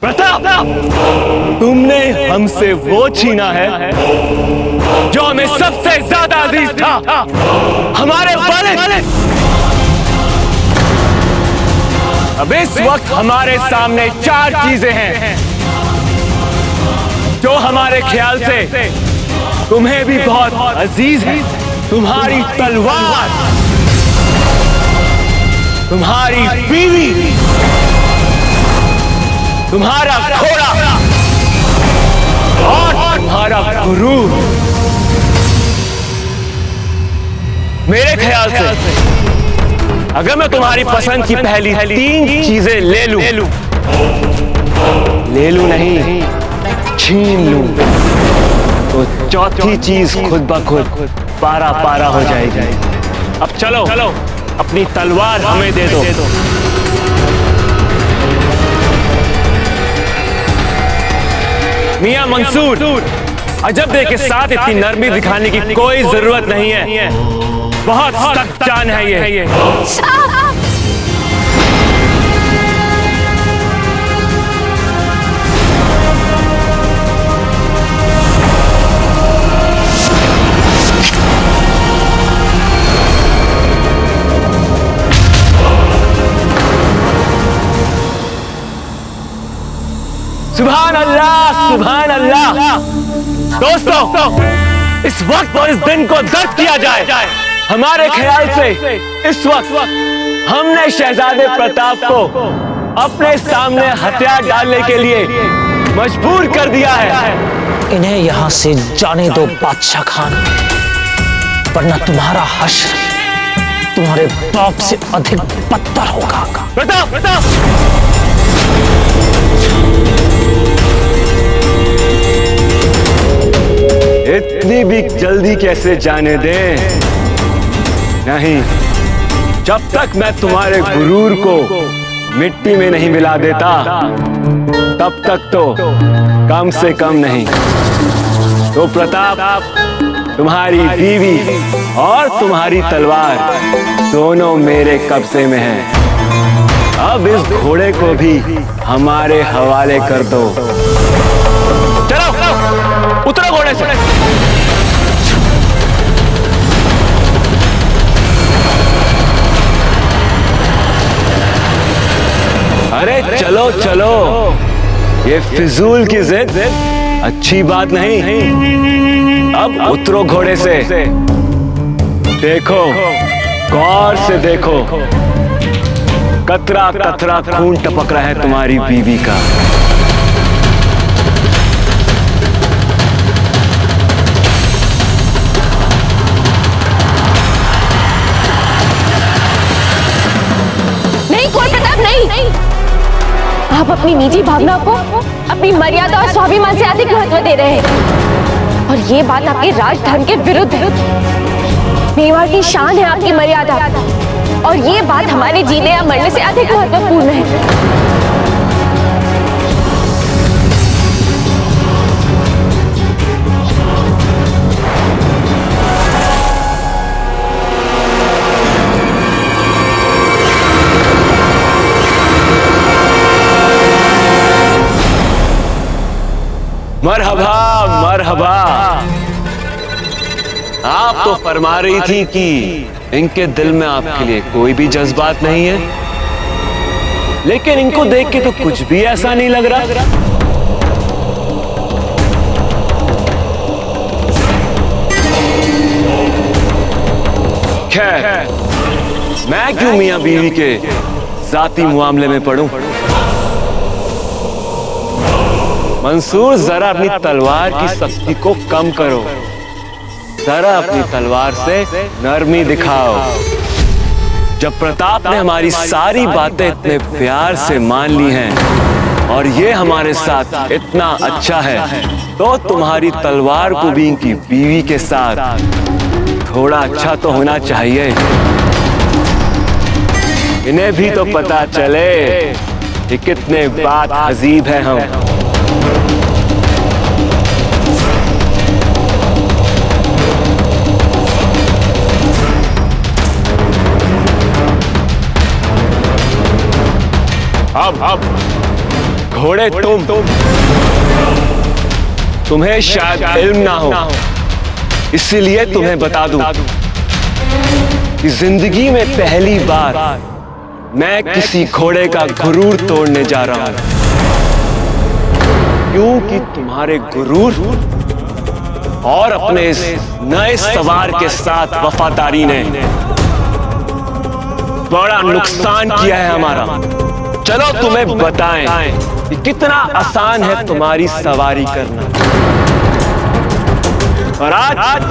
प्रताप, तुमने हमसे वो छीना है जो हमें सबसे ज्यादा अजीज था, हमारे वालिद। अब इस वक्त हमारे सामने चार चीजें हैं जो हमारे ख्याल से तुम्हें भी बहुत अजीज है। तुम्हारी तलवार, तुम्हारी बीवी, तुम्हारा घोड़ा और तुम्हारा गुरूर। मेरे ख्याल से अगर मैं तुम्हारी पसंद की पहली तीन चीजें ले लूं नहीं, छीन लूं, तो चौथी चीज खुद ब खुद पारा पारा हो जाएगी। अब चलो अपनी तलवार हमें दे दो। मियां मंसूर, अजब के साथ इतनी नरमी दिखाने की कोई जरूरत नहीं है। बहुत सख्त जान है ये। सुभान अल्लाह, सुभान अल्लाह। दोस्तों, इस वक्त और इस दिन को दर्ज किया जाए। हमारे ख्याल से इस वक्त हमने शहजादे प्रताप को अपने सामने हथियार डालने के लिए मजबूर कर दिया है। इन्हें यहां से जाने दो बादशाह खान, वरना तुम्हारा हश्र तुम्हारे बाप से अधिक बदतर होगा। प्रताप, इतनी भी जल्दी कैसे जाने दें? नहीं, जब तक मैं तुम्हारे गुरूर को मिट्टी में नहीं मिला देता, तब तक तो कम से कम नहीं। तो प्रताप, तुम्हारी बीवी और तुम्हारी तलवार दोनों मेरे कब्जे में हैं। अब इस घोड़े को भी हमारे हवाले कर दो। चलो, उतरो घोड़े से। अरे चलो, ये फिजूल की जिद अच्छी बात नहीं। अब उतरो घोड़े से। देखो, गौर से देखो, कतरा कतरा खून टपक रहा है तुम्हारी बीवी का। नहीं, कोई प्रताप नहीं। आप अपनी निजी भावना को अपनी मर्यादा और स्वाभिमान से अधिक महत्व दे रहे हैं, और ये बात आपके राजधर्म के विरुद्ध है। मेवाड़ की शान है आपकी मर्यादा, और ये बात हमारे जीने या मरने से अधिक महत्वपूर्ण है। मरहबा, मरहबा। आप तो फरमा रही थी कि इनके दिल में आपके लिए कोई भी जज्बात नहीं है, लेकिन इनको देख के तो कुछ भी ऐसा नहीं लग रहा। खैर, मैं क्यों मियां बीवी के जाती मामले में पड़ूं? मंसूर, जरा अपनी तलवार की सख्ती को कम करो। जरा अपनी तलवार से नरमी दिखाओ। जब प्रताप ने हमारी सारी बातें इतने प्यार से मान ली हैं और ये हमारे साथ इतना अच्छा है, तो तुम्हारी तलवार को भी इनकी बीवी के साथ थोड़ा अच्छा तो होना चाहिए। इन्हें भी तो पता चले कि कितने बात अजीब है हम। अब घोड़े तुम्हें शायद इल्म ना हो, इसीलिए तुम्हें बता दूं कि जिंदगी में पहली बार मैं किसी घोड़े का गुरूर तोड़ने जा रहा हूं, क्योंकि तुम्हारे गुरूर और अपने इस नए सवार के साथ वफादारी ने बड़ा नुकसान किया है हमारा। चलो तुम्हें बताएं कि कितना आसान है तुम्हारी सवारी करना। और आज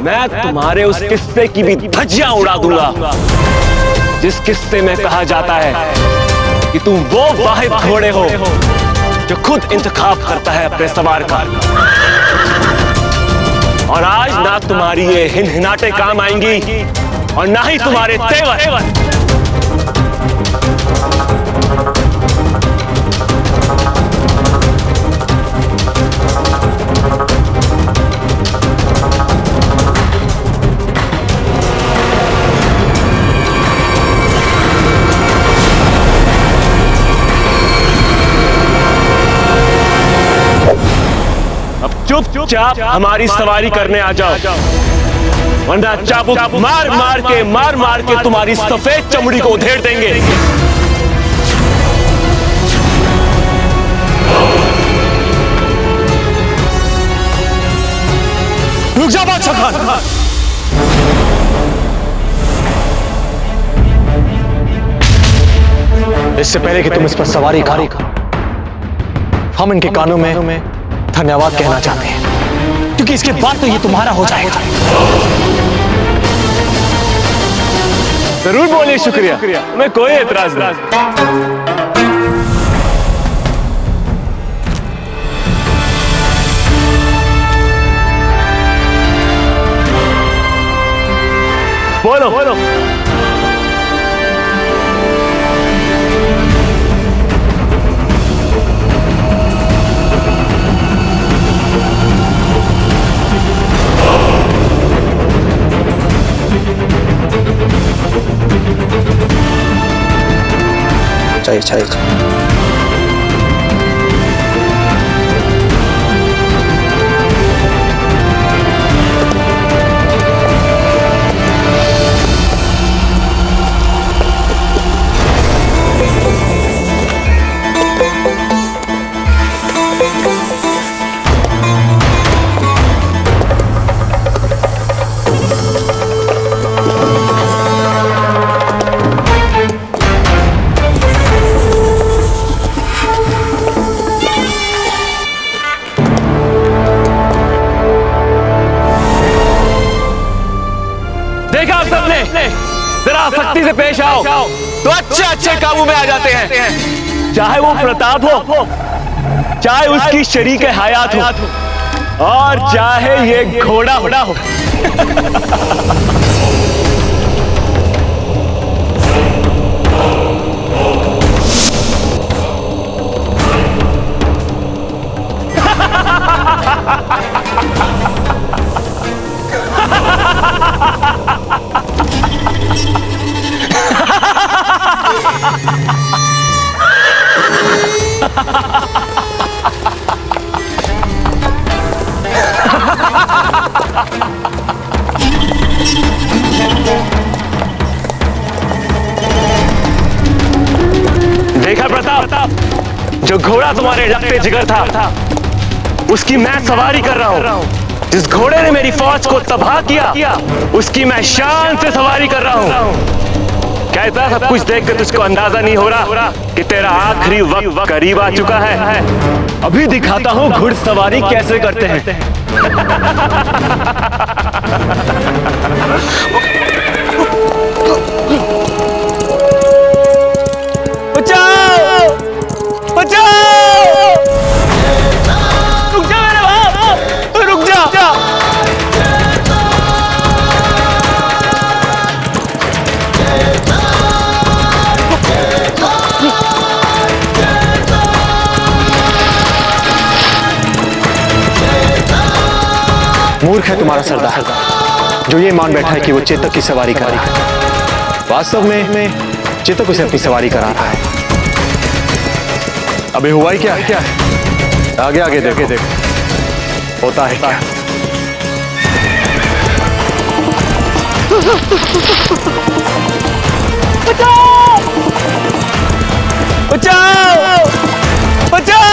मैं तुम्हारे उस किस्से की भी धज्जियां उड़ा दूंगा जिस किस्से में कहा जाता है कि तुम वो वाहिद घोड़े हो जो खुद इंतखाब करता है अपने सवार का। और आज ना तुम्हारी ये हिनहिनाटे काम आएंगी और ना ही तुम्हारे तेवर। चुपचाप हमारी सवारी करने आ जाओ, वरना चाबुक मार मार के तुम्हारी सफेद चमड़ी को उधेड़ देंगे। रुक जा बादशाह खान। इससे पहले कि तुम इस पर सवारी करो, हम इनके कानों में धन्यवाद कहना चाहते हैं, क्योंकि इसके बाद तो ये तुम्हारा हो जाएगा। जरूर बोलिए, शुक्रिया, मैं कोई एतराज नहीं। बोलो बोलो। चाहिए। जरा सख्ती से पेश आओ तो अच्छे काबू में आ जाते हैं, चाहे वो प्रताप हो, चाहे उसकी शरीक हयात हो, और चाहे ये घोड़ा हो। देखा प्रताप, जो घोड़ा तुम्हारे लगते जिगर था उसकी मैं सवारी कर रहा हूँ। जिस घोड़े ने मेरी फौज को तबाह किया उसकी मैं शान से सवारी कर रहा हूँ। कहता सब कुछ देख के तुझको अंदाजा नहीं हो रहा कि तेरा आखिरी वक्त करीब आ चुका है। अभी दिखाता हूँ घुड़सवारी कैसे करते हैं। बचाओ! बचाओ! रुक जा मेरे बाप, रुक जा। मूर्ख है तुम्हारा सरदार जो ये मान बैठा है कि वो चेतक की सवारी कर रहा है। वास्तव में चेतक उसे अपनी सवारी करा रहा है। अबे हुआ ही क्या है? आगे आगे देख होता है क्या? बचाओ! बचाओ! बचाओ!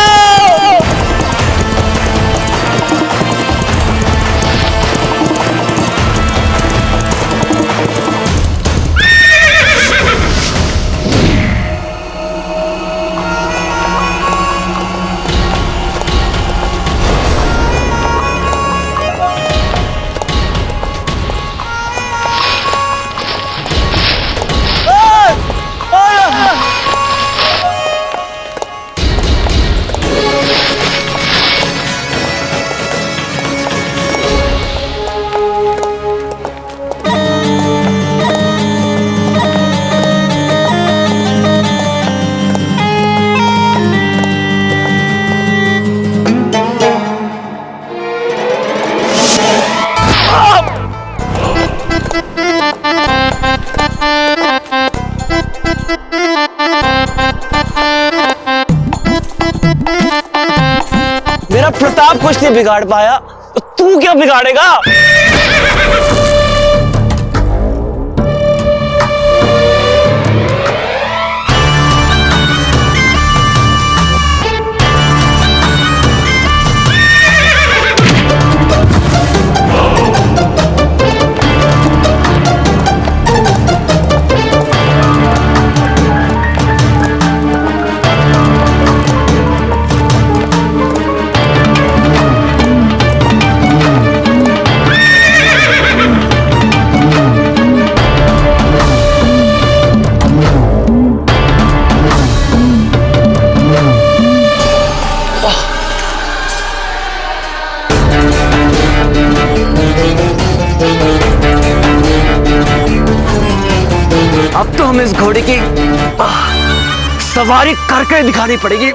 मेरा प्रताप कुछ नहीं बिगाड़ पाया तो तू क्या बिगाड़ेगा? अब तो हमें इस घोड़े की सवारी करके दिखानी पड़ेगी।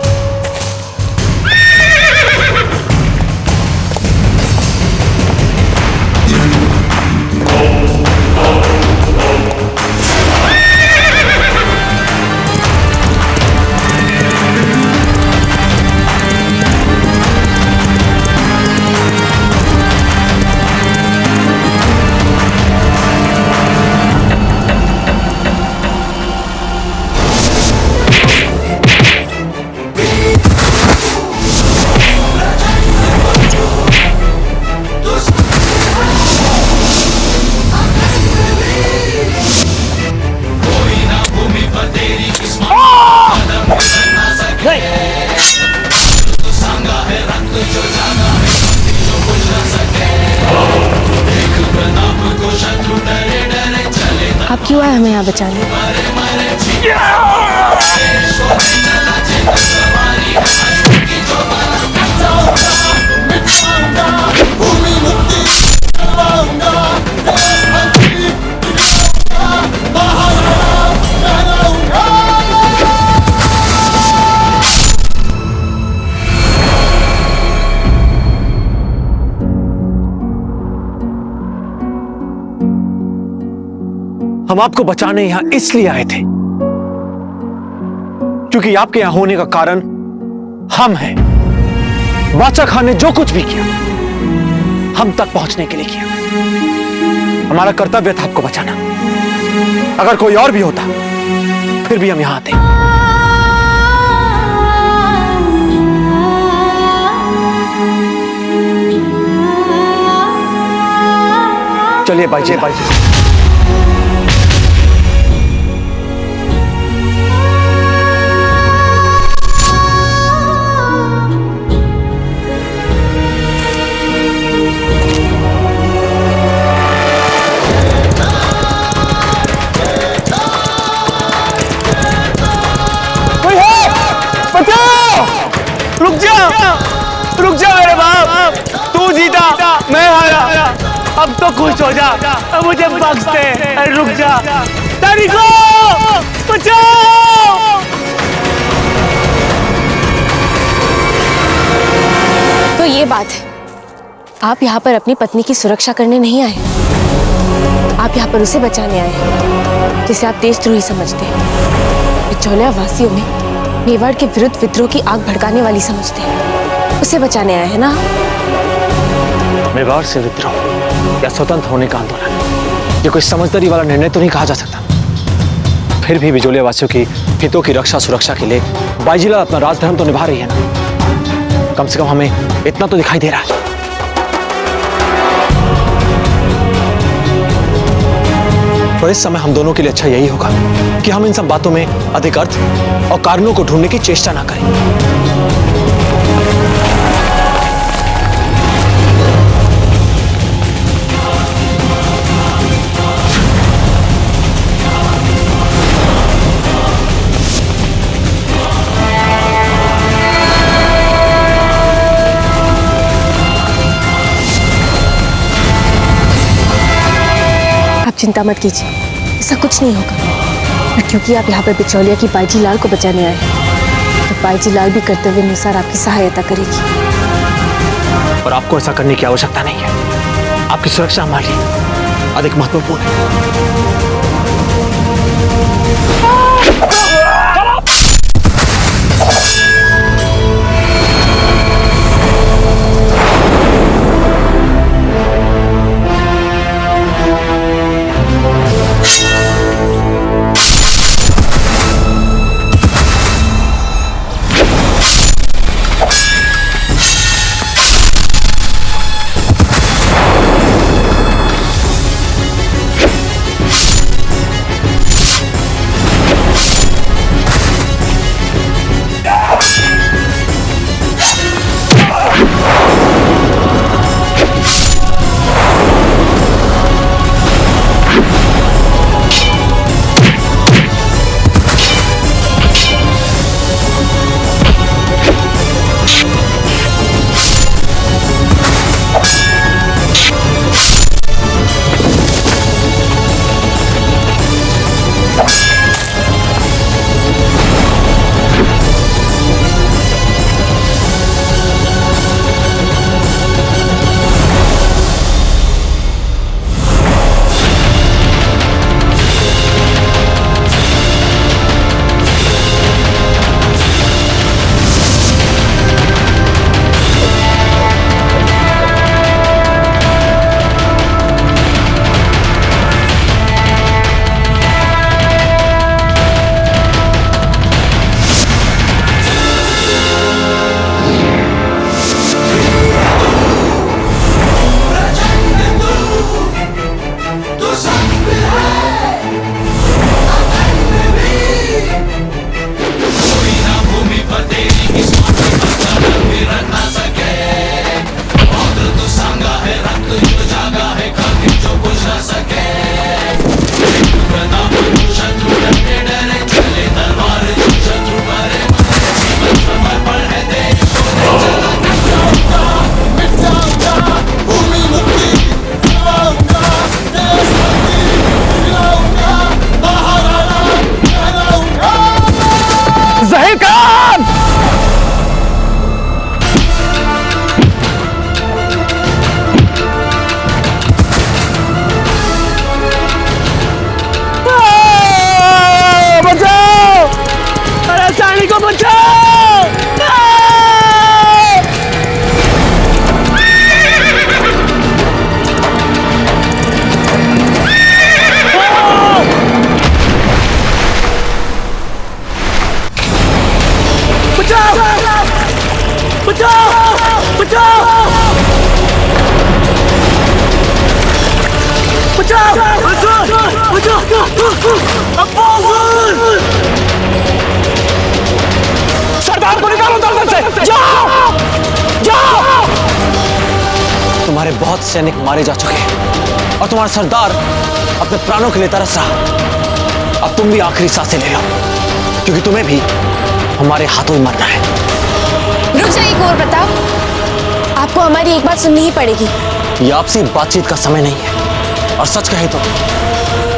आप क्यों आए हमें यहाँ बचाने? हम आपको बचाने यहां इसलिए आए थे क्योंकि आपके यहां होने का कारण हम हैं। बादशाह खान ने जो कुछ भी किया हम तक पहुंचने के लिए किया। हमारा कर्तव्य था आपको बचाना। अगर कोई और भी होता फिर भी हम यहां आते। चलिए बाईजी बाईजी। रुक जा मेरे बाप, तू जीता मैं हारा। अब तो खुश हो जा, अब मुझे बख्श दे। अरे रुक जा, तारिको बचाओ। तो ये बात है, आप यहाँ पर अपनी पत्नी की सुरक्षा करने नहीं आए, आप यहाँ पर उसे बचाने आए जिसे आप देशद्रोही समझते हैं। बिचौलिया वासियों में मेवाड़ के विरुद्ध विद्रोह की आग भड़काने वाली समझते हैं। उसे बचाने आए हैं ना? मेवाड़ से विद्रोह या स्वतंत्र होने का आंदोलन, ये कोई समझदारी वाला निर्णय तो नहीं कहा जा सकता। फिर भी बिजोलिया वासियों की हितों की रक्षा सुरक्षा के लिए बाईजीलाल अपना राजधर्म तो निभा रही है ना। कम से कम हमें इतना तो दिखाई दे रहा है। और इस समय हम दोनों के लिए अच्छा यही होगा कि हम इन सब बातों में अधिक अर्थ और कारणों को ढूंढने की चेष्टा ना करें। चिंता मत कीजिए, ऐसा कुछ नहीं होगा। क्योंकि आप यहाँ पर बिचौलिया की बाईजीलाल को बचाने आए हैं, तो बाईजीलाल भी कर्तव्य अनुसार आपकी सहायता करेगी। और आपको ऐसा करने की आवश्यकता नहीं है। आपकी सुरक्षा हमारे लिए अधिक महत्वपूर्ण है। सरदार को निकालो दलदल से। जाओ जाओ। तुम्हारे बहुत सैनिक मारे जा चुके हैं और तुम्हारा सरदार अपने प्राणों के लिए तरस रहा। अब तुम भी आखिरी सांसें ले लो, क्योंकि तुम्हें भी हमारे हाथों ही मरना है। रुक जाइए गौर प्रताप, आपको हमारी एक बात सुननी ही पड़ेगी। ये आपसी बातचीत का समय नहीं है, और सच कहे तो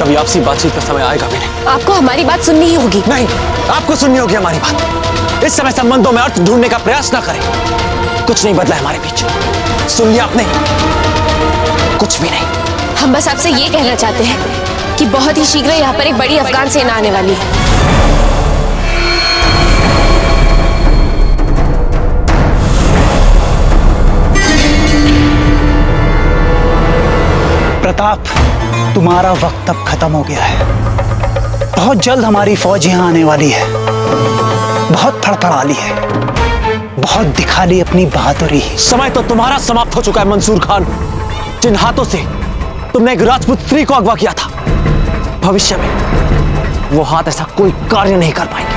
कभी आपसी बातचीत का समय आएगा भी नहीं। आपको हमारी बात सुननी ही होगी। नहीं, आपको सुननी होगी हमारी बात। इस समय संबंधों में अर्थ ढूंढने का प्रयास ना करें। कुछ नहीं बदला हमारे बीच। सुन लिया आपने? कुछ भी नहीं। हम बस आपसे ये कहना चाहते हैं कि बहुत ही शीघ्र यहाँ पर एक बड़ी अफगान सेना आने वाली है। प्रताप, तुम्हारा वक्त अब खत्म हो गया है। बहुत जल्द हमारी फौज यहां आने वाली है। बहुत फड़फड़ा ली है, बहुत दिखा ली अपनी बहादुरी। समय तो तुम्हारा समाप्त हो चुका है मंसूर खान। जिन हाथों से तुमने एक राजपूत स्त्री को अगवा किया था, भविष्य में वो हाथ ऐसा कोई कार्य नहीं कर पाएंगे।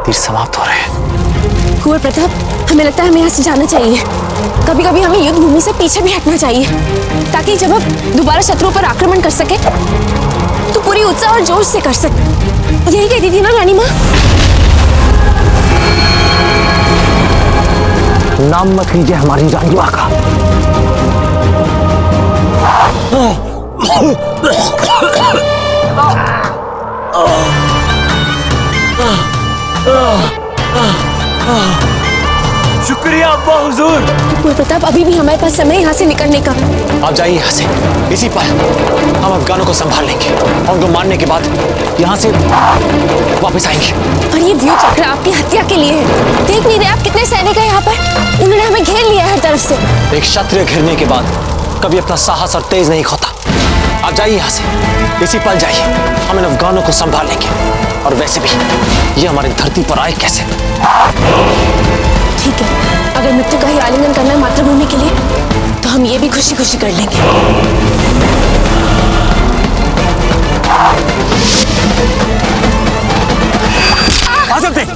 तीर समाप्त हो रहे हैं। कुंवर प्रताप, हमें लगता है हमें यहाँ से जाना चाहिए। कभी कभी हमें युद्ध भूमि से पीछे भी हटना चाहिए, ताकि जब हम दोबारा शत्रुओं पर आक्रमण कर सके तो पूरी उत्साह और जोश से कर सके। यही कहती थी ना रानी माँ? नाम मत लीजिए हमारी रानी माँ का। शुक्रिया अब्बा हुजूर। कुंवर प्रताप, अभी भी हमारे पास समय यहाँ से निकलने का। आप जाइए यहाँ से, इसी पल हम अफगानों को संभाल लेंगे और उनको मारने के बाद यहाँ से वापस आएंगे। और ये व्यू चक्र आपकी हत्या के लिए है। देख नहीं रहे आप कितने सैनिक हैं यहाँ पर? उन्होंने हमें घेर लिया है हर तरफ से। एक क्षत्रिय घिरने के बाद कभी अपना साहस और तेज नहीं खोता। आप जाइए यहाँ से, इसी पल जाइए, हम इन अफगानों को संभाल लेंगे। और वैसे भी ये हमारी धरती पर आए कैसे? ठीक है, अगर मृत्यु का ही आलिंगन करना है मातृभूमि के लिए, तो हम ये भी खुशी खुशी कर लेंगे। आ सकते।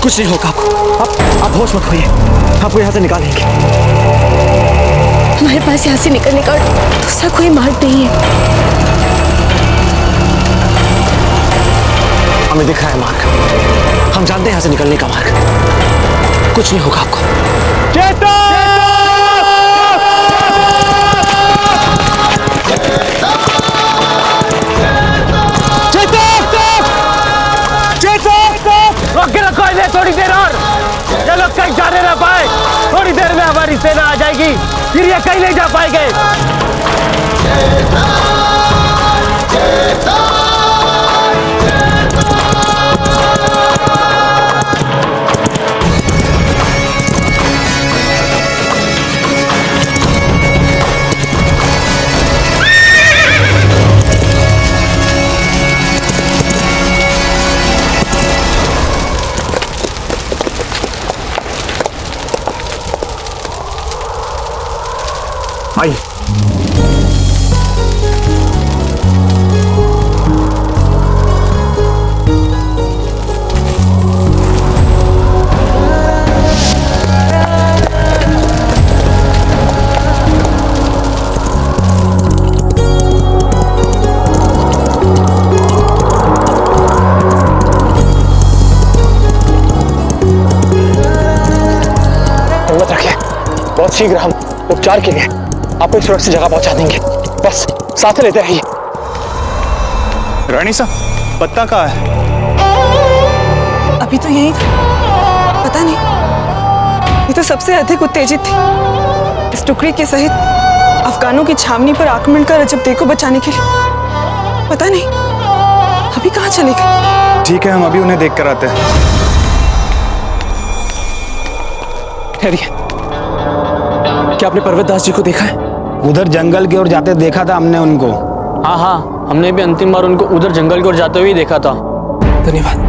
कुछ नहीं होगा आपको। आप होश मत खोइए, आपको यहाँ से निकालेंगे। हमारे पास यहाँ से निकलने का दूसरा कोई मार्ग नहीं है। हम हमें दिख रहा है मार्ग, हम जानते हैं यहां से निकलने का मार्ग। कुछ नहीं होगा आपको। रोके रखो इन्हें थोड़ी देर और, ये लोग कहीं जाने ना पाए। थोड़ी देर में हमारी सेना आ जाएगी, फिर ये कहीं नहीं जा पाएंगे। आई हिम्मत रखिए, बहुत शीघ्र हम उपचार के लिए आपको एक सुरक्षित जगह पहुंचा देंगे। बस साथ लेते रहिए। रानी साहब, पत्ता कहाँ है? अभी तो यही था, पता नहीं। ये तो सबसे अधिक उत्तेजित थी इस टुकड़ी के सहित अफगानों की छावनी पर आक्रमण कर रजब दे को बचाने के लिए। पता नहीं अभी कहाँ चले गए। ठीक है, हम अभी उन्हें देख कर आते हैं। ठहरिए, क्या आपने पर्वतदास जी को देखा है? उधर जंगल की ओर जाते देखा था हमने उनको। हाँ हाँ, हमने भी अंतिम बार उनको उधर जंगल की ओर जाते हुए देखा था। धन्यवाद।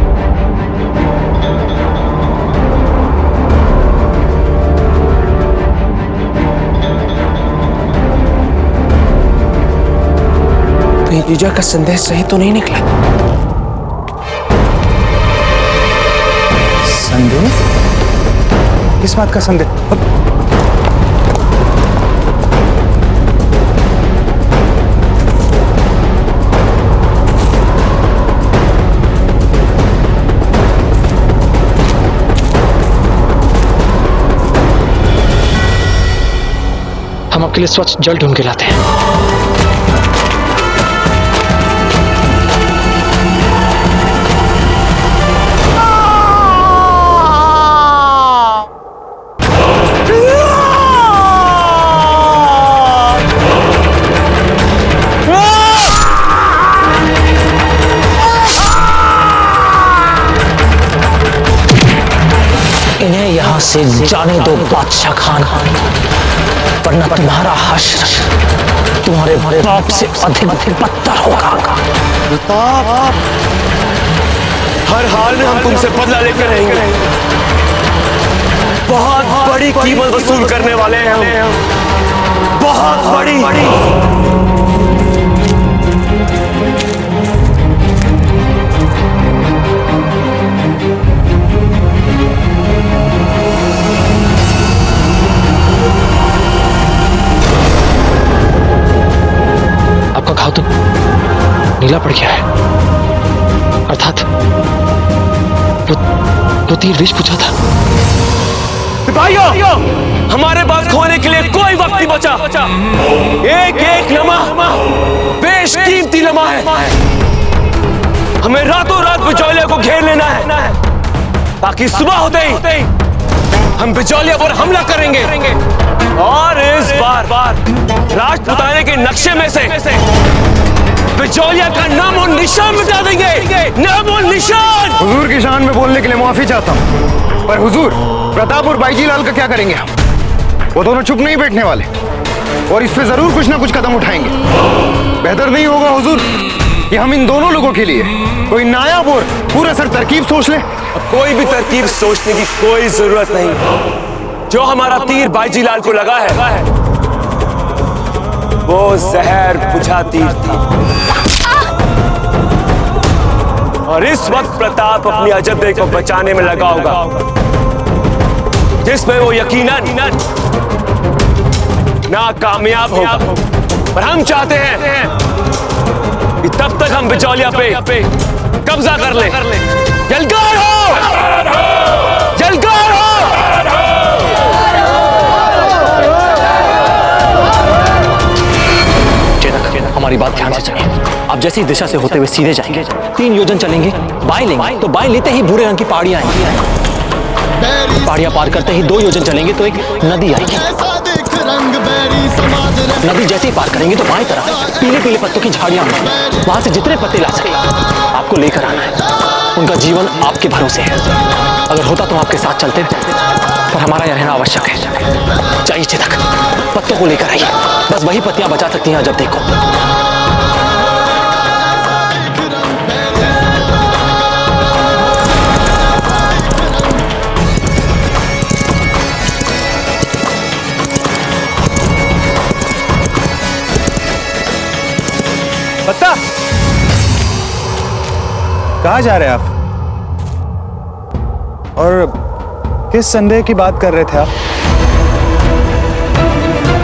तो जीजा का संदेश सही तो नहीं निकला? संदेश? किस बात का संदेश? हम आपके लिए स्वच्छ जल ढूंढ के लाते हैं। इन्हें यहां से जाने दो बादशाह खान, वरना तुम्हारा हश्र तुम्हारे बाप से अधिक बदतर होगा। प्रताप, हर हाल में हम तुमसे बदला लेकर रहेंगे। बहुत बड़ी कीमत वसूल करने वाले हैं हम, बहुत बड़ी। आपका घाव तो नीला पड़ गया है, अर्थात वो तीर विष पूछा था। सिपाहियों, हमारे पास खोने के लिए कोई वक्त नहीं बचा। एक एक लम्हा बेशकीमती लम्हा है। हमें रातों रात बिचौलिया को घेर लेना है, ताकि सुबह होते ही हम बिचौलिया पर हमला करेंगे और इस बार राजपुताने के नक्शे में से बिचौलिया का नाम और निशान मिटा देंगे, नाम और निशान। हुजूर की शान में बोलने के लिए माफी चाहता हूँ, पर हुजूर, प्रताप और बाईजी लाल का क्या करेंगे हम? वो दोनों चुप नहीं बैठने वाले और इस पे जरूर कुछ ना कुछ कदम उठाएंगे। बेहतर नहीं होगा हुजूर कि हम इन दोनों लोगों के लिए कोई नायाब और पूरा सर तरकीब सोच ले? कोई भी तरकीब सोचने की कोई जरूरत नहीं। जो हमारा तीर बाईजी लाल को लगा है वो जहर बुझा तीर था, और इस वक्त प्रताप अपनी अजदे को बचाने में लगा होगा, जिसमें वो यकीनन नाकामयाब होगा। पर हम चाहते हैं कि तब तक हम बिचौलिया पे कब्जा कर ले। जलकार हो, जलकार हो। चेतक, हमारी बात ध्यान से सुनिए। आप जैसी दिशा से होते हुए सीधे जाएंगे, 3 योजन चलेंगे, बाएं लेंगे तो बाएं लेते ही भूरे रंग की पहाड़ियां आएंगी। पहाड़ियां पार करते ही 2 योजन चलेंगे तो एक नदी आएगी। नदी जैसे ही पार करेंगे तो बाएं तरफ पीले पीले पत्तों की झाड़ियां होंगी। वहां से जितने पत्ते ला सके आपको लेकर आना है। उनका जीवन आपके भरोसे है। अगर होता तो आपके साथ चलते, पर हमारा यहाँ रहना आवश्यक है। चाहिए चेतक, पत्तों को लेकर आइए। बस वही पत्तियां बचा सकती हैं जब देखो। पत्ता, कहाँ जा रहे हैं आप? और किस संदेह की बात कर रहे थे आप?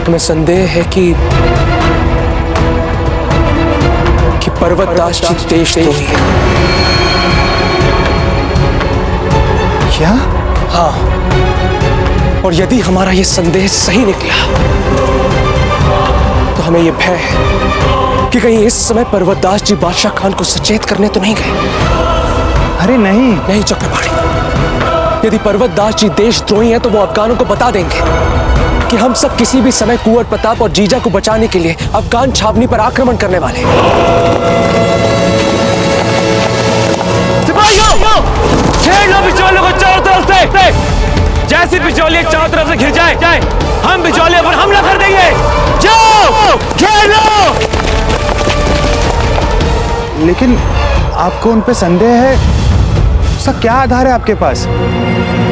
तुम्हें संदेह है कि पर्वतदास जी देशद्रोही है। क्या? हाँ, और यदि हमारा यह संदेह सही निकला तो हमें यह भय है कि कहीं इस समय पर्वतदास जी बादशाह खान को सचेत करने तो नहीं गए। अरे नहीं नहीं चक्रपाणी, यदि पर्वतदास जी देशद्रोही हैं तो वो अफगानों को बता देंगे कि हम सब किसी भी समय कुंवर प्रताप और जीजा को बचाने के लिए अफगान छावनी पर आक्रमण करने वाले हैं। सिपाहियों, घेर लो बिचौलियों को चारों तरफ से। जैसी बिचौलिए चारों तरफ से घिर जाए, हम बिचौलियों पर हमला कर देंगे। जाओ, घेर लो। लेकिन आपको उन पे संदेह है, उसका क्या आधार है आपके पास?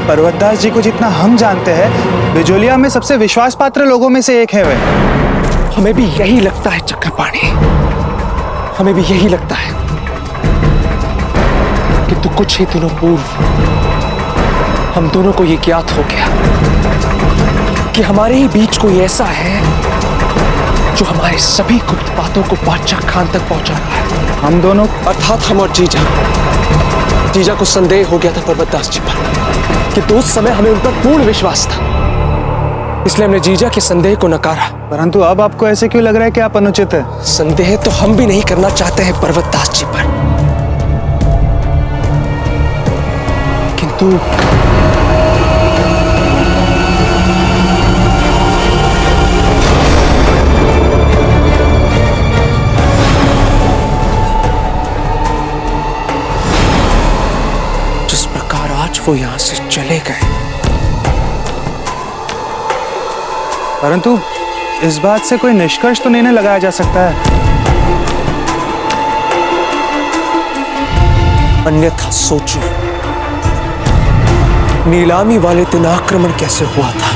पर्वतदास जी को जितना हम जानते हैं, बिजोलिया में सबसे विश्वास पात्र लोगों में से एक है वे। हमें भी यही लगता है चक्रपाणी, हमें भी यही लगता है। किंतु कुछ ही दिनों पूर्व हम दोनों को यह ज्ञात हो गया कि हमारे ही बीच कोई ऐसा है जो हमारे सभी गुप्त बातों को बादशाह खान तक पहुंचा रहा है। हम दोनों अर्थात हम और जीजा को संदेह हो गया था पर्वतदास जी पर, कि तो उस समय हमें उन पर पूर्ण विश्वास था, इसलिए हमने जीजा के संदेह को नकारा। परंतु अब आपको ऐसे क्यों लग रहा है कि आप अनुचित है? संदेह तो हम भी नहीं करना चाहते हैं पर्वतदास जी पर, किंतु वो यहां से चले गए। परंतु इस बात से कोई निष्कर्ष तो नहीं लगाया जा सकता है। अन्यथा सोचो, नीलामी वाले दिन आक्रमण कैसे हुआ था।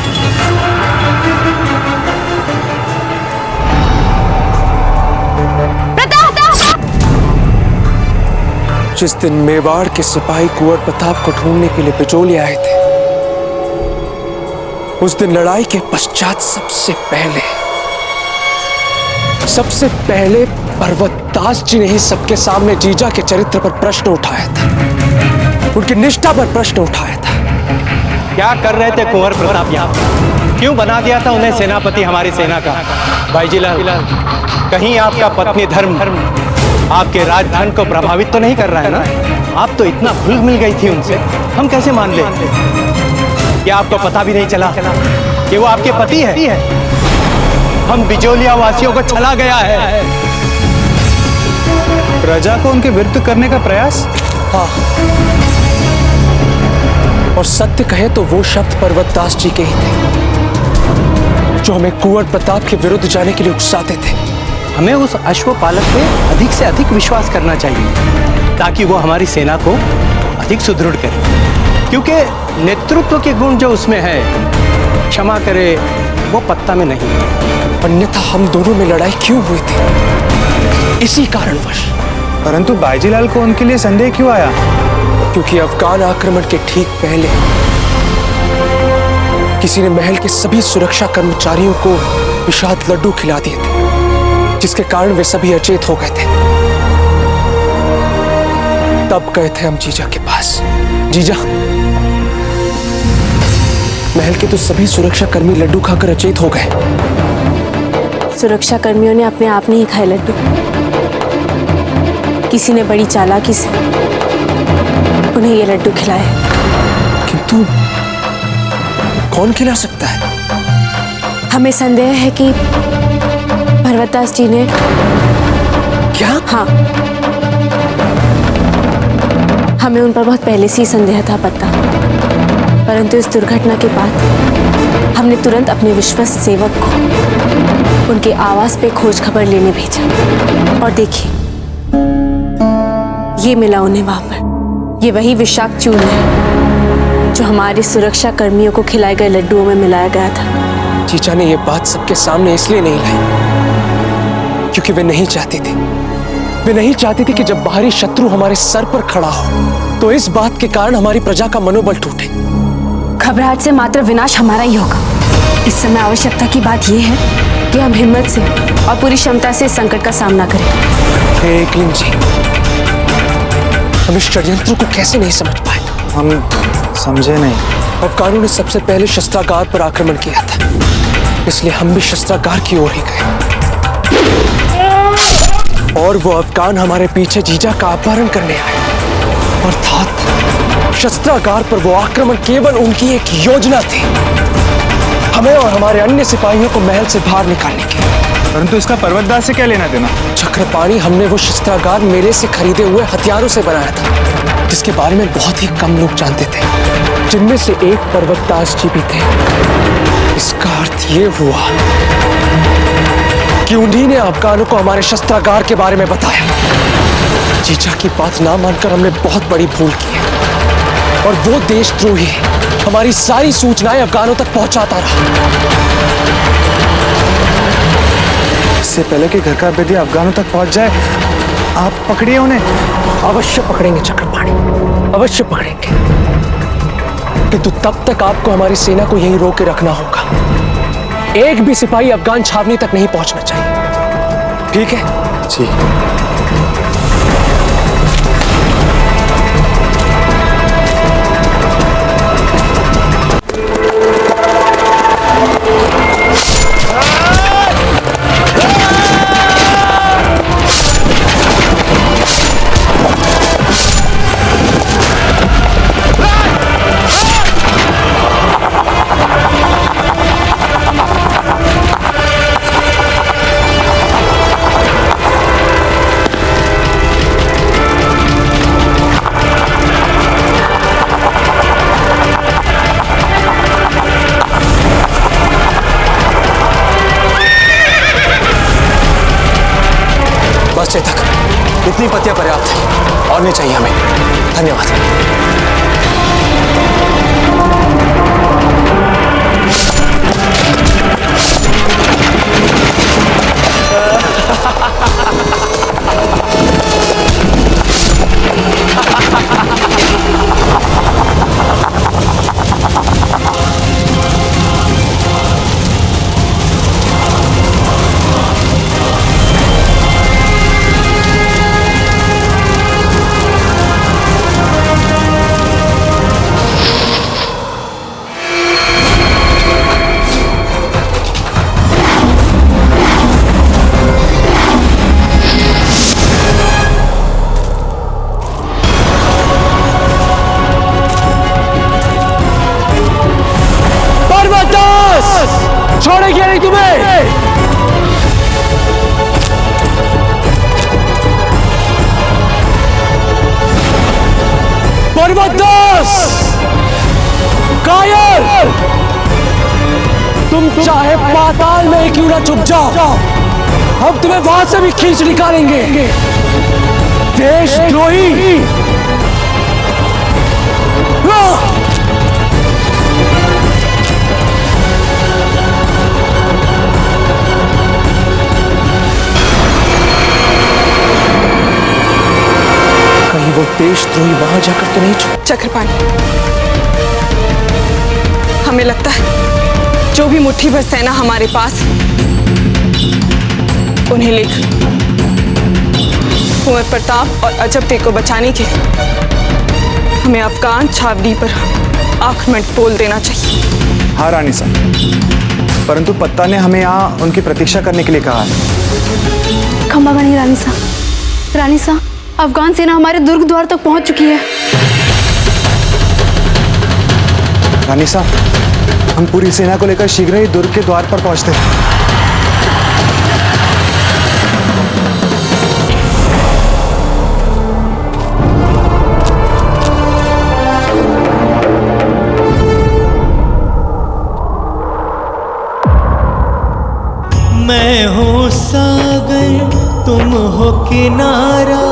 जिस दिन मेवाड़ के सिपाही कुंवर प्रताप को ढूंढने के लिए बिजोलिया आए थे, उस दिन लड़ाई के पश्चात सबसे पहले पर्वतदास जी ने ही सबके सामने जीजा के चरित्र पर प्रश्न उठाया था, उनकी निष्ठा पर प्रश्न उठाया था। क्या कर रहे थे कुंवर प्रताप यहाँ? क्यों बना दिया था उन्हें सेनापति हमारी सेना का? बाईजीलाल, कहीं आपका पत्नी धर्म आपके राजधन को प्रभावित तो नहीं कर रहा है ना? आप तो इतना घुल मिल गई थी उनसे, हम कैसे मान ले? क्या आपको पता भी नहीं चला कि वो आपके पति है? हम बिजोलिया वासियों को छला गया है। प्रजा को उनके विरुद्ध करने का प्रयास? हाँ, और सत्य कहे तो वो शब्द पर्वतदास जी के ही थे जो हमें कुंवर प्रताप के विरुद्ध जाने के लिए उकसाते थे। हमें उस अश्वपालक पे अधिक से अधिक विश्वास करना चाहिए ताकि वो हमारी सेना को अधिक सुदृढ़ करे, क्योंकि नेतृत्व के गुण जो उसमें है, क्षमा करे, वो पत्ता में नहीं है। अन्यथा हम दोनों में लड़ाई क्यों हुई थी? इसी कारणवश। परंतु बाईजीलाल को उनके लिए संदेह क्यों आया? क्योंकि अफगान आक्रमण के ठीक पहले किसी ने महल के सभी सुरक्षा कर्मचारियों को विषाद लड्डू खिला दिए थे, जिसके कारण वे सभी अचेत हो गए थे। तब गए थे हम जीजा के पास। जीजा, महल के तो सभी सुरक्षा कर्मी लड्डू खाकर अचेत हो गए। सुरक्षा कर्मियों ने अपने आप नहीं खाए लड्डू, किसी ने बड़ी चालाकी से उन्हें ये लड्डू खिलाए। किंतु कौन खिला सकता है? हमें संदेह है कि पर्वतदास जी ने। क्या? हाँ, हमें उन पर बहुत पहले से ही संदेह था पता, परंतु इस दुर्घटना के बाद हमने तुरंत अपने विश्वस्त सेवक को उनके आवास पे खोज खबर लेने भेजा। और देखिए, ये मिला उन्हें वहां पर। ये वही विषाक्त चूर्ण है जो हमारे सुरक्षा कर्मियों को खिलाए गए लड्डुओं में मिलाया गया था। जीजा ने ये बात सबके सामने इसलिए नहीं लाई क्योंकि वे नहीं चाहती थी। वे नहीं चाहती थी कि जब बाहरी शत्रु हमारे सर पर खड़ा हो तो इस बात के कारण हमारी प्रजा का मनोबल टूटे। घबराहट से मात्र विनाश हमारा ही होगा। इस समय आवश्यकता की बात यह है कि हम हिम्मत से और पूरी क्षमता से इस संकट का सामना करें। हे एकलिंग जी, हम इस षड्यंत्र को कैसे नहीं समझ पाए? हम समझे नहीं। अफगानों ने सबसे पहले शस्त्रागार पर आक्रमण किया था, इसलिए हम भी शस्त्रागार की ओर ही गए। और वो अफगान हमारे पीछे जीजा का अपहरण करने आए। अर्थात शस्त्रागार पर वो आक्रमण केवल उनकी एक योजना थी, हमें और हमारे अन्य सिपाहियों को महल से बाहर निकालने की। परंतु इसका पर्वतदास से क्या लेना देना? चक्रपाणी, हमने वो शस्त्रागार मेले से खरीदे हुए हथियारों से बनाया था, जिसके बारे में बहुत ही कम लोग जानते थे, जिनमें से एक पर्वतदास जी भी थे। इसका अर्थ ये हुआ कि उन्हीं ने अफगानों को हमारे शस्त्रागार के बारे में बताया। जीजा की बात ना मानकर हमने बहुत बड़ी भूल की है, और वो देशद्रोही हमारी सारी सूचनाएं अफगानों तक पहुंचाता रहा। इससे पहले कि घर का बेदी अफगानों तक पहुंच जाए, आप पकड़िए उन्हें। अवश्य पकड़ेंगे चक्रपाणी, अवश्य पकड़ेंगे, किंतु तब तक आपको हमारी सेना को यहीं रोक के रखना होगा। एक भी सिपाही अफगान छावनी तक नहीं पहुंचना चाहिए, ठीक है? जी। बस चेतक, इतनी पत्तियां पर्याप्त है, और नहीं चाहिए हमें। धन्यवाद। छोड़ेंगे नहीं तुम्हें। पर्वतदास, कायर, तुम चाहे पाताल में ही क्यों ना छुप जाओ, हम तुम्हें वहां से भी खींच निकालेंगे। देशद्रोही, कहीं वो देशद्रोही वहां जाकर तो नहीं छुप? चक्रपाणी, हमें लगता है जो भी मुट्ठी भर सेना हमारे पास, उन्हें लेकर कुंवर प्रताप और अजब को बचाने के लिए हमें अफगान छावनी पर आक्रमण बोल देना चाहिए। हाँ रानी साहब, परंतु पत्ता ने हमें यहाँ उनकी प्रतीक्षा करने के लिए कहा है। खंबा बनी रानी साहब, अफगान सेना हमारे दुर्ग द्वार तक पहुंच चुकी है। रानी साहब, हम पूरी सेना को लेकर शीघ्र ही दुर्ग के द्वार पर पहुंचते हैं। मैं हूँ सागर, तुम हो किनारा,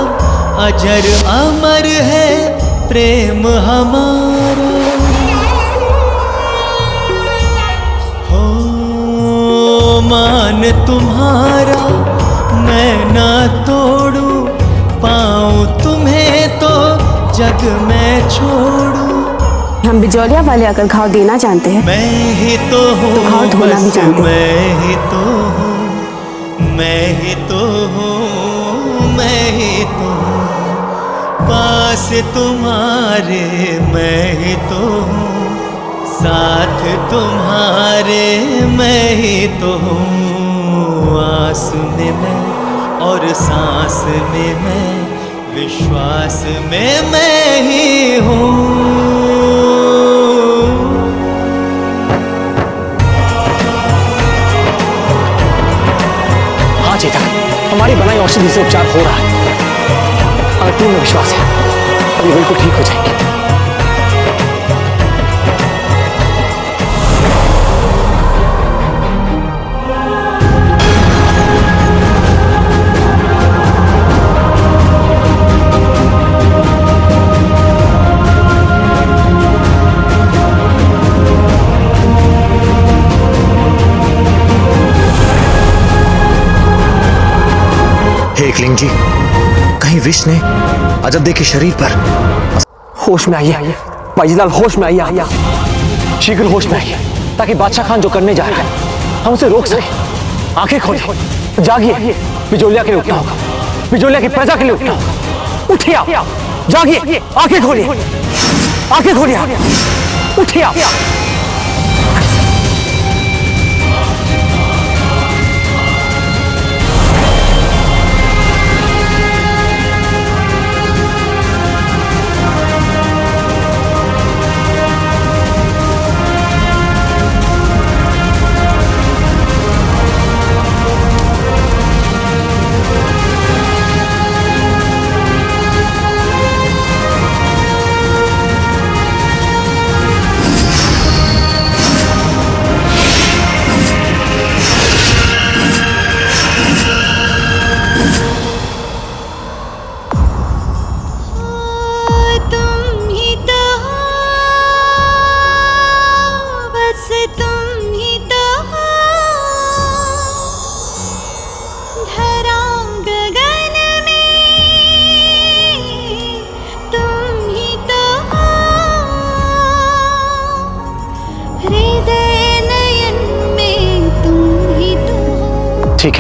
अजर अमर है प्रेम हमारा। हो मान तुम्हारा मैं ना तोड़ू, पाऊँ तुम्हें तो जग में छोड़ू। हम बिजौलिया वाले अगर घाव देना जानते हैं, मैं ही तो हूँ, तो घाव धोना भी जानते हैं। मैं ही तो हूँ, मैं ही तो हूँ, मैं ही तो हूँ, पास तुम्हारे मैं ही तो हूँ, साथ तुम्हारे मैं ही तो हूँ। आस में मैं और सांस में मैं, विश्वास में मैं ही हूँ। हाँ चेतक, हमारी बनाई औषधि से उपचार हो रहा है। हमें पूर्ण विश्वास है अब ये बिल्कुल ठीक हो जाएंगे। एकलिंग जी, कहीं विष ने अजब के शरीर पर। होश में आइए बाईजीलाल, होश में आइए, शीघ्र होश में आइए, ताकि बादशाह खान जो करने जा रहा है हम उसे रोक सके। आंखें खोलिए, जागिए, बिजोलिया के लिए उठना होगा, बिजोलिया की प्रजा के लिए उठना होगा। उठिए आप, जागिए, आंखें खोलिए, आंखें खोलिए, उठिए आप।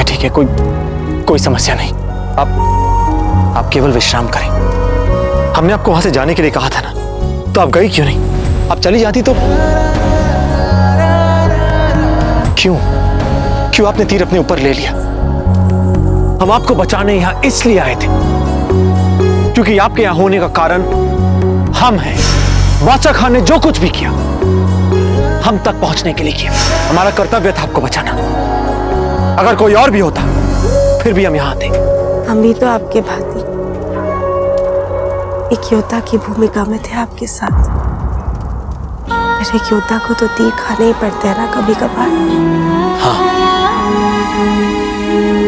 ठीक है, कोई समस्या नहीं। आप केवल विश्राम करें। हमने आपको वहां से जाने के लिए कहा था ना, तो आप गई क्यों नहीं? आप चली जाती तो क्यों आपने तीर अपने ऊपर ले लिया? हम आपको बचाने यहां इसलिए आए थे क्योंकि आपके यहां होने का कारण हम हैं। बादशाह खान ने जो कुछ भी किया हम तक पहुंचने के लिए किया। हमारा कर्तव्य था आपको बचाना। अगर कोई और भी होता फिर भी हम यहां आते। हम भी तो आपके भांति एक योद्धा की भूमिका में थे आपके साथ। एक योद्धा को तो तीर खाने ही पड़ते हैं ना कभी कभार। हाँ,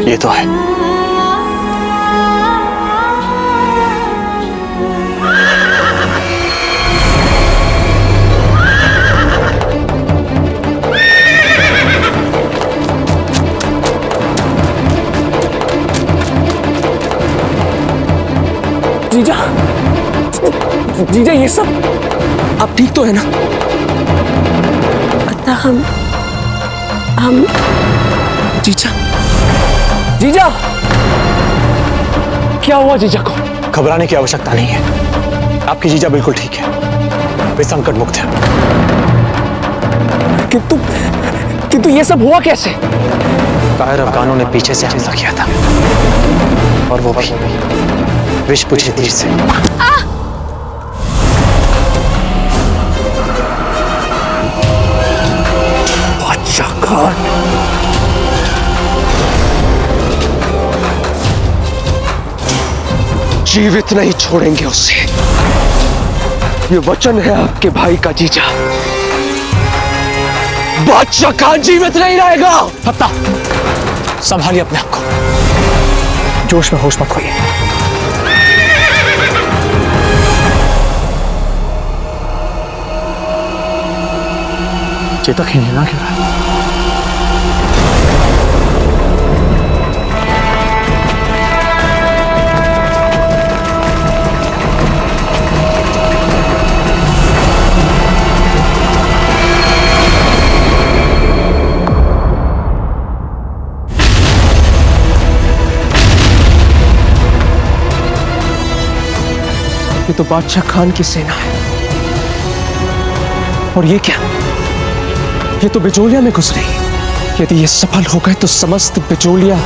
ये तो है। जीजा ये सब आप ठीक तो है ना? पता हम जीजा क्या हुआ जीजा को? घबराने की आवश्यकता नहीं है। आपकी जीजा बिल्कुल ठीक है, वे संकट मुक्त है। किंतु ये सब हुआ कैसे? कायर अफगानों ने पीछे से हमला किया था, और वो भी विषपुत्री तीर से। बादशाह खान, जीवित नहीं छोड़ेंगे उसे। ये वचन है आपके भाई का जीजा। बादशाह खान जीवित नहीं रहेगा। फत्ता, संभालिए अपने आप को, जोश में होश मत खोइए। चेतक ही नहीं ना क्यों रहा? ये तो बादशाह खान की सेना है। और ये क्या? ये तो बिजोलिया में घुस रही है। यदि ये सफल हो गए तो समस्त बिजोलिया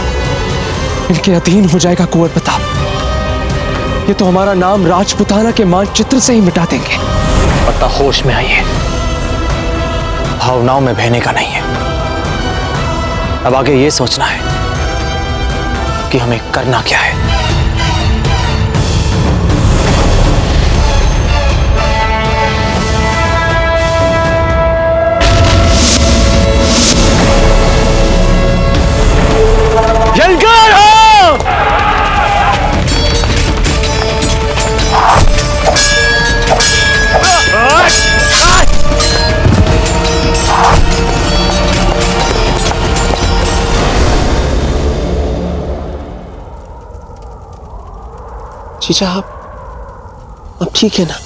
इनके अधीन हो जाएगा कुंवर प्रताप। ये तो हमारा नाम राजपुताना के मानचित्र से ही मिटा देंगे। पता होश में आइए, भावनाओं में बहने का नहीं है। अब आगे ये सोचना है कि हमें करना क्या है। जलकर हो! जीजा, आप ठीक है ना?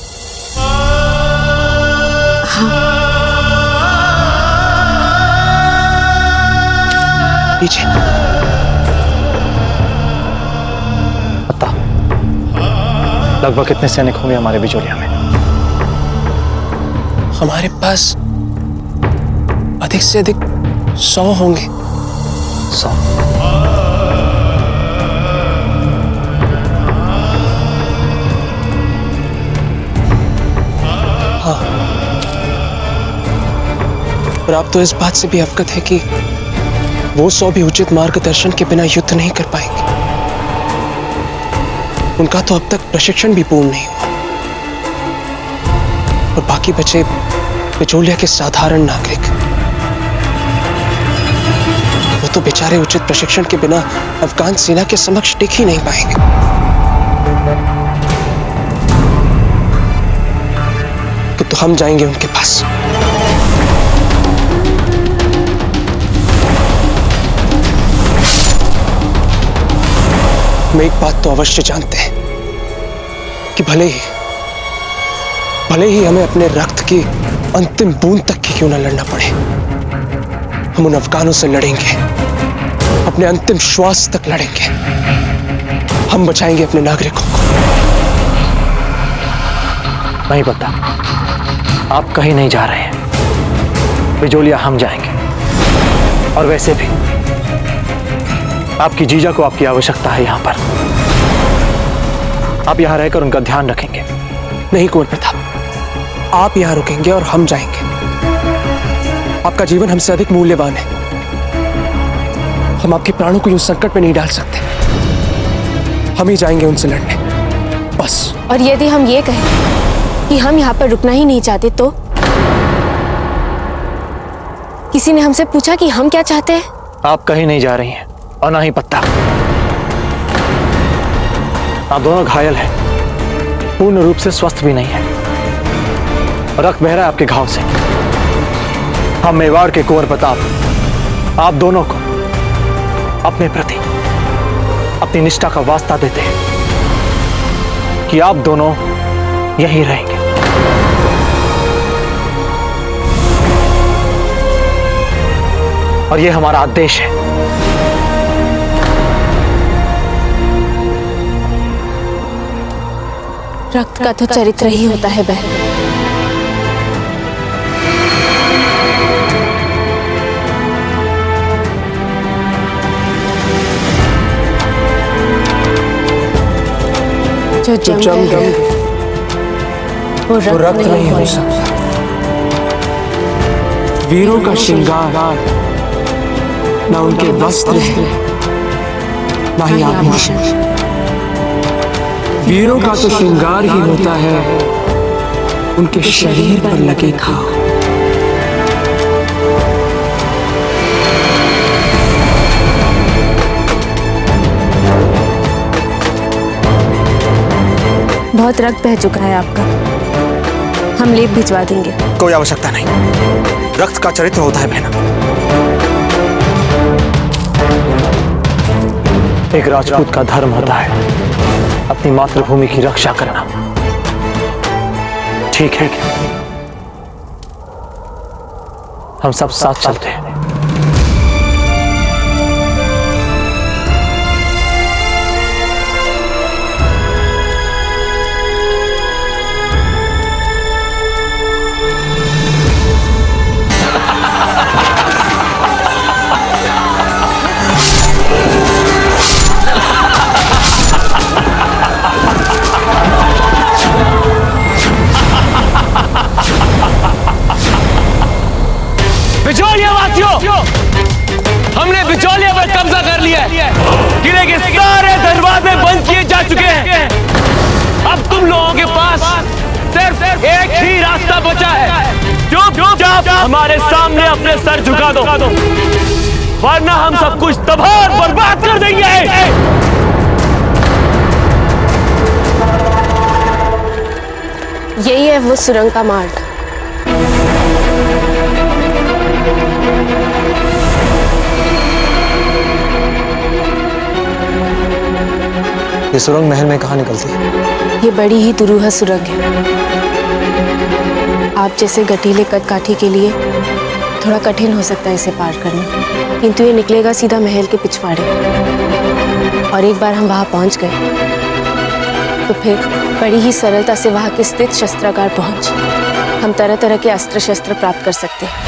लीजिए। पता लगभग कितने सैनिक होंगे हमारे बिजोलिया में? हमारे पास अधिक से अधिक 100 होंगे। 100? हाँ, और आप तो इस बात से भी अवगत है कि वो 100 भी उचित मार्गदर्शन के बिना युद्ध नहीं कर पाएंगे। उनका तो अब तक प्रशिक्षण भी पूर्ण नहीं हुआ। और बाकी बचे बिजोलिया के साधारण नागरिक, वो तो बेचारे उचित प्रशिक्षण के बिना अफगान सेना के समक्ष टिक ही नहीं पाएंगे। तो हम जाएंगे उनके पास। हम एक बात तो अवश्य जानते हैं कि भले ही हमें अपने रक्त की अंतिम बूंद तक की क्यों न लड़ना पड़े, हम उन अफगानों से लड़ेंगे, अपने अंतिम श्वास तक लड़ेंगे। हम बचाएंगे अपने नागरिकों को। नहीं पता, आप कहीं नहीं जा रहे हैं। बिजोलिया हम जाएंगे। और वैसे भी आपकी जीजा को आपकी आवश्यकता है यहां पर। आप यहां रहकर उनका ध्यान रखेंगे। नहीं कुंवर प्रताप, आप यहां रुकेंगे और हम जाएंगे। आपका जीवन हमसे अधिक मूल्यवान है। हम आपके प्राणों को यूं संकट में नहीं डाल सकते। हम ही जाएंगे उनसे लड़ने, बस। और यदि हम ये कहें कि हम यहाँ पर रुकना ही नहीं चाहते तो? किसी ने हमसे पूछा कि हम क्या चाहते हैं? आप कहीं नहीं जा रही हैं और ना ही पत्ता। आप दोनों घायल हैं, पूर्ण रूप से स्वस्थ भी नहीं है। रक्त बह रहा है आपके घाव से। हम मेवाड़ के कुंवर प्रताप आप दोनों को अपने प्रति अपनी निष्ठा का वास्ता देते हैं कि आप दोनों यहीं रहेंगे। और यह हमारा आदेश है। रक्त का तो चरित्र ही होता है बहन। जो जंग है वो रक्त नहीं हो सकता। वीरों का श्रृंगार न उनके वस्त्र न ही आभूषण, वीरों का तो श्रृंगार ही होता है उनके शरीर पर लगे घाव। बहुत रक्त बह चुका है आपका, हम लेप भिजवा देंगे। कोई आवश्यकता नहीं, रक्त का चरित्र होता है बहना। एक राजपूत का धर्म होता है अपनी मातृभूमि की रक्षा करना। ठीक है, हम सब साथ चलते हैं। बिचौलिया वासियों, हमने बिचौलिया पर कब्जा कर लिया है। किले के सारे दरवाजे बंद किए जा चुके हैं। अब तुम लोगों के पास सिर्फ एक ही रास्ता बचा है। चुपचाप हमारे सामने अपने सर झुका दो, वरना हम सब कुछ तबाह बर्बाद कर देंगे। यही है वो सुरंग का मार्ग। ये सुरंग महल में कहाँ निकलती है? ये बड़ी ही दुरूह सुरंग है। आप जैसे गठीले कदकाठी के लिए थोड़ा कठिन हो सकता है इसे पार करना, किंतु ये निकलेगा सीधा महल के पिछवाड़े। और एक बार हम वहां पहुंच गए तो फिर बड़ी ही सरलता से वहां के स्थित शस्त्रागार पहुंच हम तरह तरह के अस्त्र शस्त्र प्राप्त कर सकते हैं।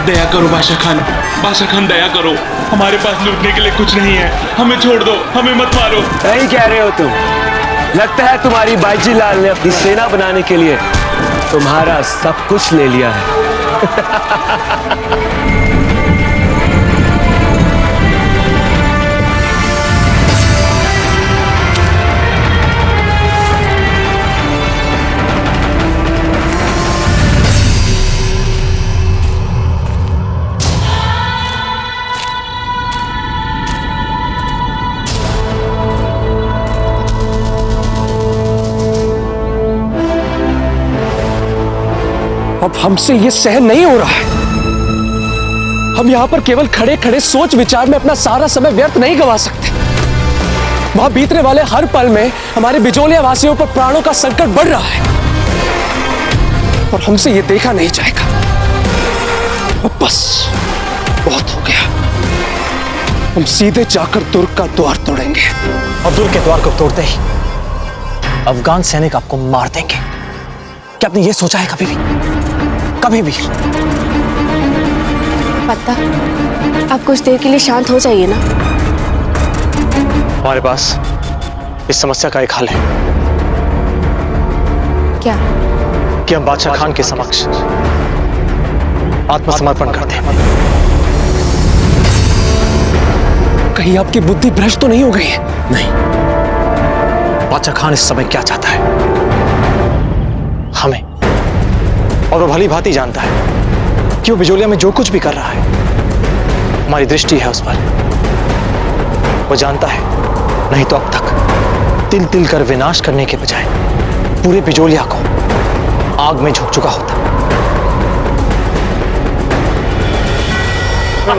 दया करो बादशाह खान दया करो, हमारे पास लूटने के लिए कुछ नहीं है, हमें छोड़ दो, हमें मत मारो। सही कह रहे हो तुम, लगता है तुम्हारी बाईजी लाल ने अपनी सेना बनाने के लिए तुम्हारा सब कुछ ले लिया है। अब हमसे ये सहन नहीं हो रहा है। हम यहां पर केवल खड़े खड़े सोच विचार में अपना सारा समय व्यर्थ नहीं गंवा सकते। वहां बीतने वाले हर पल में हमारे बिजोलिया वासियों पर प्राणों का संकट बढ़ रहा है और हमसे ये देखा नहीं जाएगा। अब बस बहुत हो गया। हम सीधे जाकर दुर्ग का द्वार तोड़ेंगे। और दुर्ग के द्वार को तोड़ते ही अफगान सैनिक आपको मार देंगे। क्या आपने ये सोचा है कभी भी? कभी भी? पता, आप कुछ देर के लिए शांत हो जाइए ना। हमारे पास इस समस्या का एक हल है। क्या? कि हम बादशाह खान के समक्ष आत्मसमर्पण करते हैं। कहीं आपकी बुद्धि भ्रष्ट तो नहीं हो गई है? नहीं। बादशाह खान इस समय क्या चाहता है? हमें। और वो भली भांति जानता है कि वो बिजोलिया में जो कुछ भी कर रहा है, हमारी दृष्टि है उस पर। वो जानता है, नहीं तो अब तक तिल तिल कर विनाश करने के बजाय पूरे बिजोलिया को आग में झोंक चुका होता।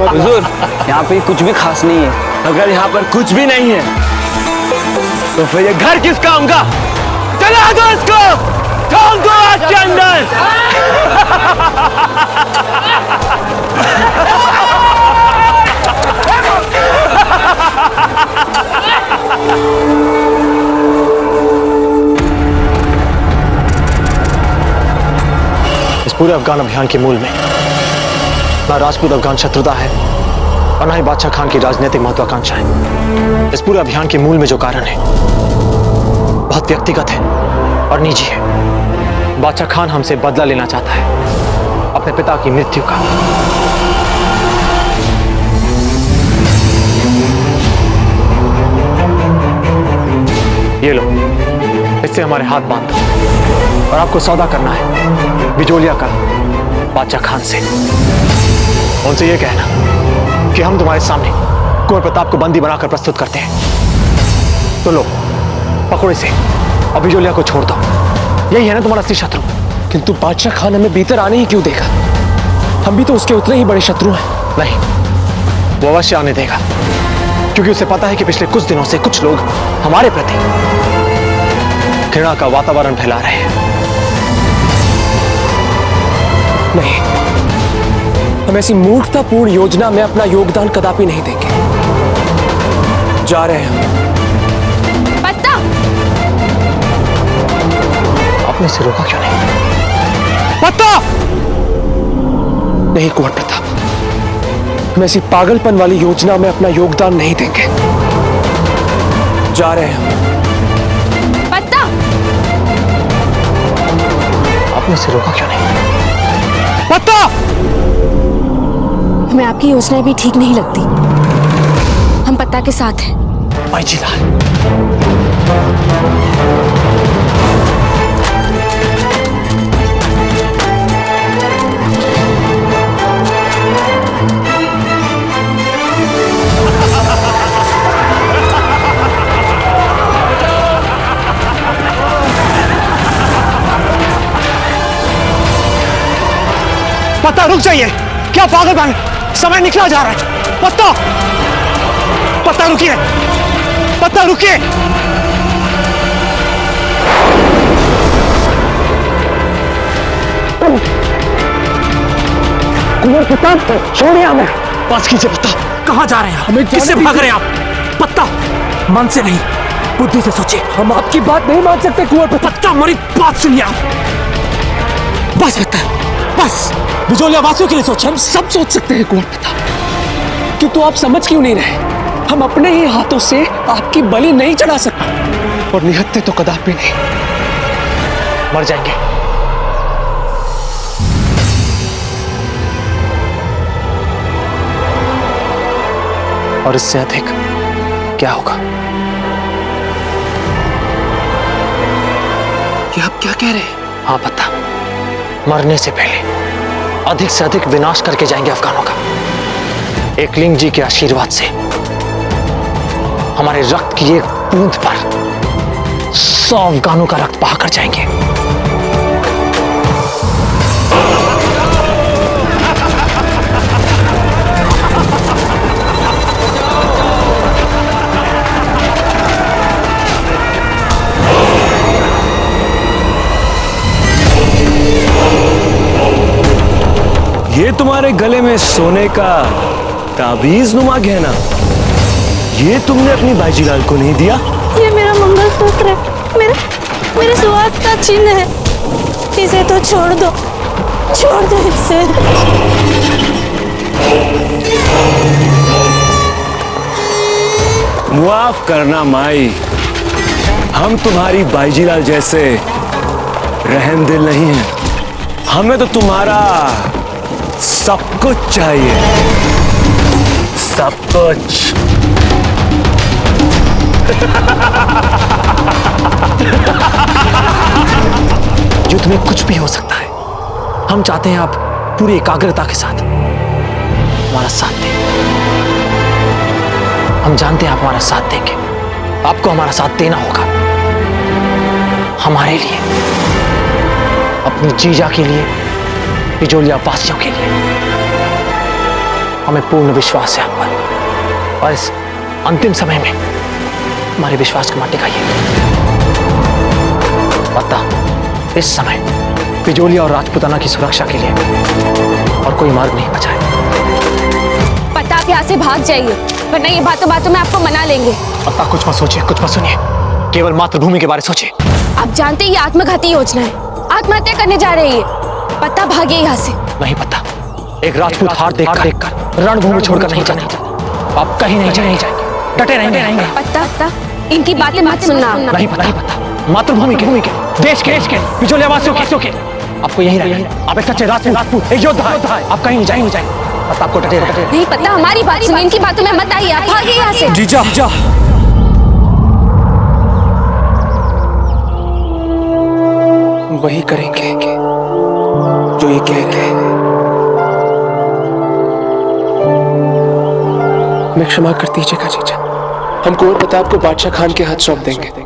हुजूर, यहाँ पे कुछ भी खास नहीं है। अगर यहाँ पर कुछ भी नहीं है तो फिर ये घर किस काम का? चला दो इसको, ठोक दो आज के अंदर। इस पूरे अफगान अभियान के मूल में ना राजपूत अफगान शत्रुता है और ना ही बादशाह खान की राजनीतिक महत्वाकांक्षा है। इस पूरे अभियान के मूल में जो कारण है बहुत व्यक्तिगत है और निजी है। बादशाह खान हमसे बदला लेना चाहता है अपने पिता की मृत्यु का। ये लो, इससे हमारे हाथ बांध दो और आपको सौदा करना है बिजोलिया का बादशाह खान से। उनसे ये कहना कि हम तुम्हारे सामने कुंवर प्रताप को बंदी बनाकर प्रस्तुत करते हैं। तो लो, पकड़ो इसे और बिजोलिया को छोड़ दो। यही है ना तुम्हारा असली शत्रु? किंतु बादशाह खान हमें भीतर आने ही क्यों देगा? हम भी तो उसके उतने ही बड़े शत्रु हैं। नहीं, वो अवश्य आने देगा, क्योंकि उसे पता है कि पिछले कुछ दिनों से कुछ लोग हमारे प्रति घृणा का वातावरण फैला रहे हैं। नहीं, हम ऐसी मूर्खतापूर्ण योजना में अपना योगदान कदापि नहीं देंगे। जा रहे हैं हम। पत्ता! आपने इसे रोका क्यों नहीं? पत्ता! नहीं कुंवर प्रताप, हम ऐसी पागलपन वाली योजना में अपना योगदान नहीं देंगे। जा रहे हैं हम। पत्ता! आपने इसे रोका क्यों नहीं? पत्ता! हमें आपकी योजनाएं भी ठीक नहीं लगती। हम पत्ता के साथ हैं। बाईजीलाल, पत्ता रुक जाइए। क्या पागल बन, समय निकला जा रहा है। पत्ता, पत्ता रुकिए, पत्ता रुकिए। कुंवर प्रताप, छोड़िए हमें। पास कीजिए पत्ता। कहाँ जा रहे हैं? हमें किससे भाग रहे हैं आप? पत्ता, मन से नहीं, बुद्धि से सोचिए। हम आपकी बात नहीं मान सकते कुंवर प्रताप। पत्ता, हमारी बात सुनिए आप। बस पत्ता, बस। बिजोलिया वासियों के लिए सोचे, हम सब सोच सकते हैं कुंवर प्रताप, किंतु आप समझ क्यों नहीं रहे? हम अपने ही हाथों से आपकी बलि नहीं चढ़ा सकते और निहत्थे तो कदापि नहीं। मर जाएंगे। और इससे अधिक क्या होगा? ये आप क्या कह रहे हैं? हाँ पता, मरने से पहले अधिक से अधिक विनाश करके जाएंगे अफगानों का। एकलिंग जी के आशीर्वाद से हमारे रक्त की एक बूंद पर 100 अफगानों का रक्त बहाकर जाएंगे। ये तुम्हारे गले में सोने का ताबीज नुमा गहना, ये तुमने अपनी बाजीलाल को नहीं दिया? ये मेरा मंगलसूत्र है, मेरे सुहाग का चिन्ह है। इसे तो छोड़ दो इसे। मुआफ करना माई, हम तुम्हारी बाईजीलाल जैसे रहम दिल नहीं हैं। हमें तो तुम्हारा सब कुछ चाहिए, सब कुछ। युद्ध में कुछ भी हो सकता है। हम चाहते हैं आप पूरी एकाग्रता के साथ हमारा साथ दें। हम जानते हैं आप हमारा साथ देंगे। आपको हमारा साथ देना होगा, हमारे लिए, अपनी जीजा के लिए, बिजोलिया वासियों के लिए। हमें पूर्ण विश्वास है आप पर, और इस अंतिम समय में हमारे विश्वास को मत दिखाइए। पता इस समय बिजोलिया और राजपुताना की सुरक्षा के लिए और कोई मार्ग नहीं बचा है। पता आप यहाँ से भाग जाइए, वरना ये बातों बातों में आपको मना लेंगे। पता कुछ मत सोचिए, कुछ मत सुनिए, केवल मातृभूमि के बारे में सोचिए। आप जानते हैं ये आत्मघाती योजना है, आत्महत्या करने जा रही है। पता भागिए यहाँ से। नहीं पता, एक राजपूत हार देखकर रणभूमि छोड़कर नहीं जाना। आप कहीं नहीं जाएंगे, डटे रहेंगे। पता इनकी बातें मत सुनना। नहीं पता, मातृभूमि के, देश के, बिजोलिया वासियों के। आपको यही रहना। आप एक सच्चे राजपूत, एक योद्धा है। आप कहीं नहीं जाएंगे। पता आपको डटे रहना। नहीं पता, हमारी बात सुनिए, इनकी बातों में मत आइए। आप भागिए यहाँ से। जीजा, वही करेंगे जो ये कह रहे हैं। हमें क्षमा कर दीजिएगा जीजा। हम कुंवर प्रताप को बादशाह खान के हाथ सौंप देंगे।